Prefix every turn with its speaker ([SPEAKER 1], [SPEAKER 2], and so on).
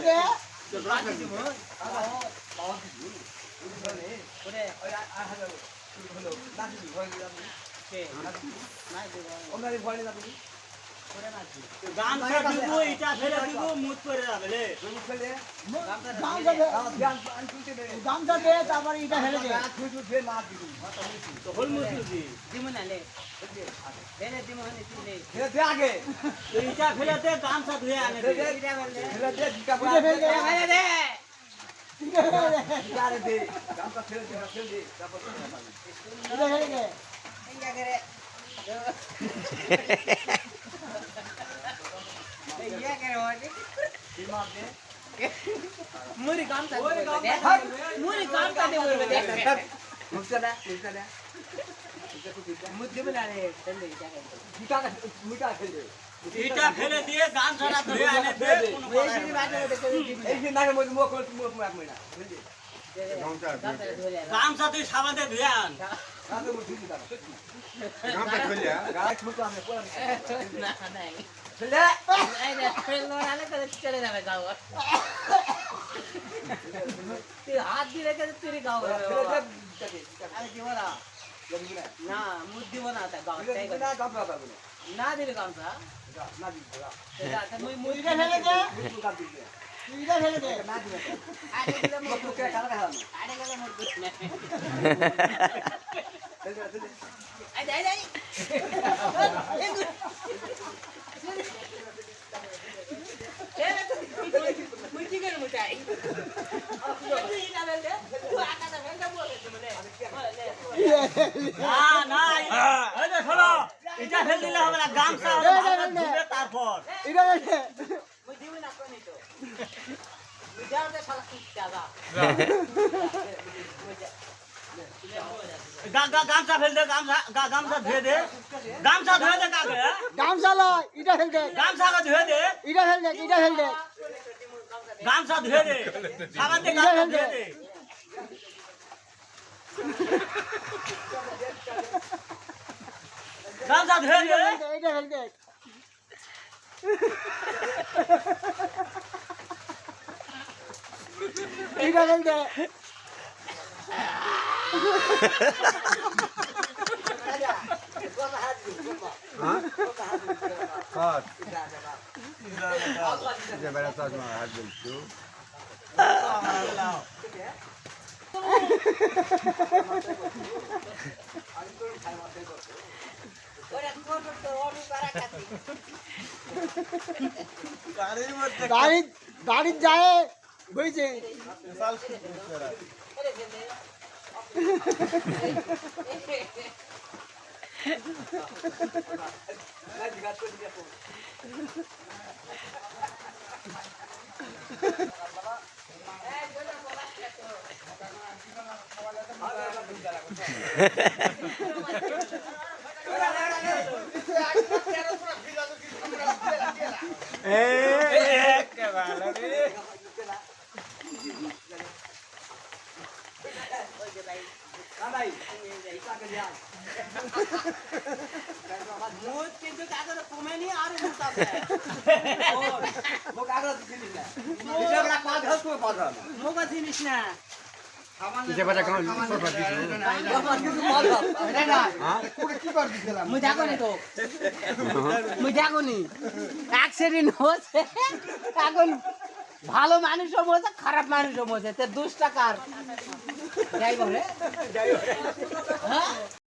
[SPEAKER 1] গে
[SPEAKER 2] গামছা দিব ইটা ফেলে দিব মুত করে যাবে রে
[SPEAKER 1] গামছা দে তারপর ইটা ফেলে দে
[SPEAKER 2] তো হল মুসুজি
[SPEAKER 3] দিমুনালে দেনে দিমুনি তিলে
[SPEAKER 1] আগে
[SPEAKER 2] তো ইটা ফেলে দে গামছা ধুয়ে আনে দে
[SPEAKER 3] ইটা বললে
[SPEAKER 1] ইটা ফেলে দে
[SPEAKER 3] ফেলে দে
[SPEAKER 1] ইটা ফেলে দে
[SPEAKER 3] ইয়া করে ইয়া করে ওরে মুরি গামছা দে মুরি গামছা দে বলবে দেখ মুছলা মুছ দিমুনালে ফেলে
[SPEAKER 2] ইটা ফেলে দিয়ে গামছাটা ধুয়ে আনে দে কোনো কথা নাই। গামছা তুই সাবান দিয়ে ধুয়ে আন
[SPEAKER 3] না নাই এই রে লোরালে তো চলে যাবে গাও তুই হাত দিলে তো তুই গাও আরে দিব না না মুদ দিব না তা গাও তাই না দিলে গামছা মুই
[SPEAKER 1] ইটা ফেলে দে ইটা ফেলে দে
[SPEAKER 3] আরে গেলে মুদ আরে গেলে মুদ আই যাই যাই মুই কি করে মুটাই তুই না বললে তুই আকাটা ভেঙ্গা বলে তুমি
[SPEAKER 2] না না এই যে শোনো ইটা ফেলে দিলে হবে না গামছা ধুবে তারপর
[SPEAKER 1] ইটা ফেলে দে
[SPEAKER 3] মুই দিবি না কোনি তো মুই যাও দে শালা কি দাদা
[SPEAKER 2] গামছা ফেল দে গামছা ধুয়ে দে গামছা ধুয়ে দে কাকে
[SPEAKER 1] গামছা ল ইটা ফেলে দে
[SPEAKER 2] গামছাকে ধুয়ে দে
[SPEAKER 1] ইটা ফেলে দে ইটা ফেলে দে
[SPEAKER 2] গামছা ধুয়ে দে সাবান দিয়ে গামছা ধুয়ে দে গামছা ধুয়ে দে
[SPEAKER 1] ইটা ফেলে দে ইটা ফেলে দে
[SPEAKER 3] ওরে কোট তো ওরে পারা কাটি
[SPEAKER 1] গাড়ি যায় বুঝছে
[SPEAKER 3] আরে গেলে মুদ কিন্তু কাগজ কমেনি আর মুতাবে মুখ জিনিস না মুই দেখনি তো মুই দেখনি অ্যাক্সিডেন্ট হচ্ছে এখন ভালো মানুষও মরছে খারাপ মানুষও মরছে 2 টাকার যাই বলে হ্যাঁ